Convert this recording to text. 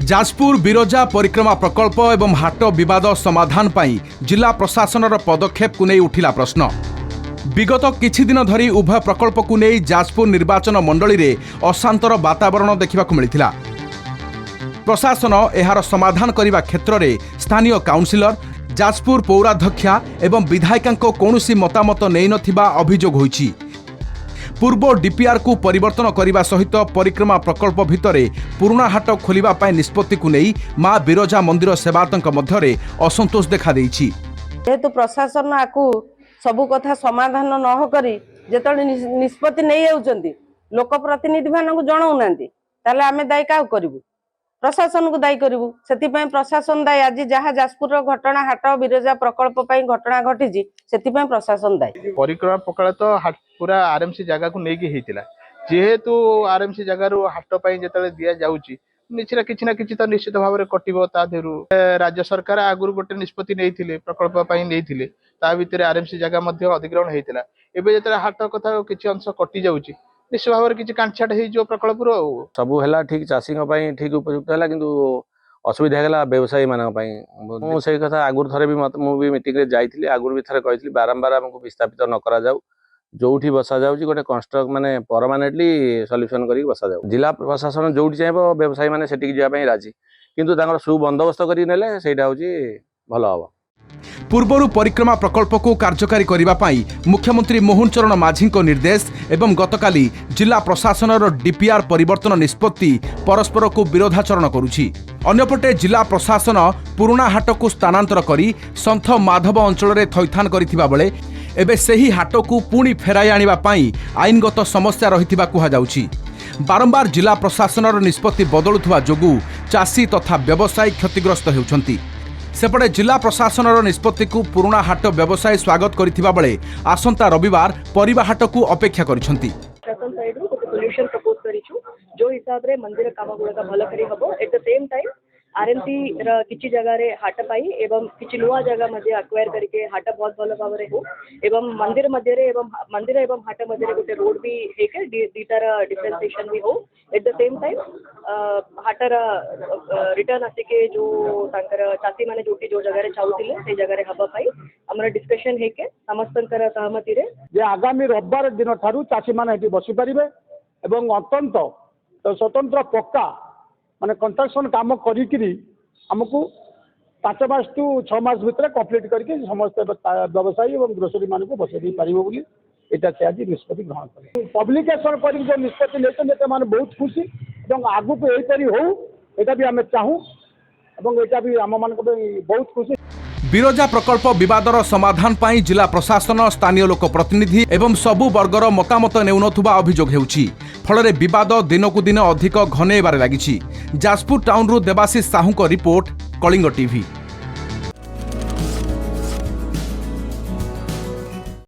जाजपुर बिरजा परिक्रमा प्रकल्प एवं हाट विवाद समाधान पाई जिला प्रशासन पदक्षेप को नहीं उठिला प्रश्न। विगत किछि दिन धरी उभय प्रकल्प को नहीं जाजपुर निर्वाचन मंडली रे अशांतर वातावरण देखा मिलता। प्रशासन एहार समाधान करने क्षेत्र में स्थानीय काउंसिलर जाजपुर पौराध्यक्षा एवं विधायिका कौनसी मतामत नहीं नथिबा अभियोग होईछि। पूर्व डीपीआर को परिवर्तन करने सहित परिक्रमा प्रकल्प भितर पुराना हाट खोलिबा पाई निष्पत्ति को नहीं मां बिरजा मंदिर सेवायतों मध्य असंतोष देखा देइछि। जेहेतु प्रशासन आकु सबु कथा समाधान न करी जेतळे निष्पत्ति नहीं होउचंती लोक प्रतिनिधि मानक जणाउनांती ताले आमे दायी का करिवु प्रशासन को दायी करिवु। सेति पय प्रशासन दायी। आज जहाँ जाजपुर घटना हाट बिरजा प्रकल्प पय घटना घटी सेति पय प्रशासन दायी। परिक्रमा प्रकल्प तो हाट पूरा आरएमसी जगह को लेकिन होता जेहेतु आरएमसी जगार हाट जो दि जाऊँगी किसी ना किसी तो निश्चित भाव में कटो राज्य सरकार आगुरी गोटे निष्पत्ति नहीं प्रकल्प नहीं भितर आरएमसी जगह अधिग्रहण होता एवं जो हाट कथा किसी अंश कटि जाऊँगी निश्चित भाव में किसी कांछाट हो प्रकल्प सबू है ठीक चाषी ठीक उपयुक्त है कि असुविधा है व्यवसायी मानी से कथा आगुरी थे भी मीटिंग जाइए आगुरी भी थे कही बारंबार आमको विस्थापित न करा जाऊ जो बसा जाऊँगी गोटे कंस्ट्रक्ट माने परमानेंटली सॉल्यूशन करके बसा जाऊ। जिला प्रशासन जो चाहिए व्यवसायी मैंने जावाई राजी किंतु सुबंदोबस्त करके भल हम। पूर्वर परिक्रमा प्रकल्प को कार्यकारी करने मुख्यमंत्री मोहन चरण माझी निर्देश एवं गतकाली जिला प्रशासन डीपीआर परिवर्तन निष्पत्ति परस्पर को विरोधाचरण करुछि। अन्यपटे जिला प्रशासन पुराना हाट को स्थानांतर करी सन्थ माधव अंचल में थैथान करिथिबा बेले एबे सेही हाट को पुणी फेराई आनिबा पाई आईनगत समस्या रहिथिबा कुहा जाउछि। बारंबार जिला प्रशासन निष्पत्ति बदलुथुवा जोगु चाषी तथा व्यवसायी क्षतिग्रस्त हेउछंती। सेपटे जिला प्रशासन निष्पत्ति को पुराना हाट व्यवसायी स्वागत करथिबा बेले आसंता रविवार परिबा हाट को अपेक्षा करिसंती। प्रशासन साइड सॉल्यूशन प्रपोज करिछु जो हिसाब रे मंदिर काम गुड़ा भल करी हबो। Eight the same time RMC किसी जगह रे हाट पाई एवं किसी नुआ जगह मध्य अक्वायर करके हाट बहुत भल भाव में हो एवं मंदिर मध्य एवं मंदिर एवं हाट मध्य गोटे रोड भी है दीटार डिफरेंसिएशन भी हो। एट द सेम टाइम हाटर रिटर्न आसिके जो चाषी मैंने जो जगह चाहूले से जगह हवा पाई आमर डिस्कशन है समस्त सहमति रे जे आगामी रविवार दिन ठारू चाषी मैंने बसी पारे एवं अत्यंत स्वतंत्र पक्का माने कंस्ट्रक्शन काम करी आमको 5 मास टू 6 मास भीतर कंप्लीट करके समस्त व्यवसायी और ग्रोसरी मान को बसई पार बोली यहाँ से आज निष्पत्ति ग्रहण करें। पब्लिकेशन कर जो निष्पत्ति लेते मैंने बहुत खुशी और आगू को यहीपरि हो भी आम चाहूँ और भी आम मान बहुत खुशी। बिरजा प्रकल्प विवादर समाधान पाई जिला प्रशासन स्थानीय लोक प्रतिनिधि एवं सबु वर्गर मतामत नेउनथुबा अभियोग हेउछि। फलरे विवाद दिनकु दिन अधिक घनेबारे लागिछि। जाजपुर टाउन रु देवाशीष साहू को रिपोर्ट, कलिंग टीवी।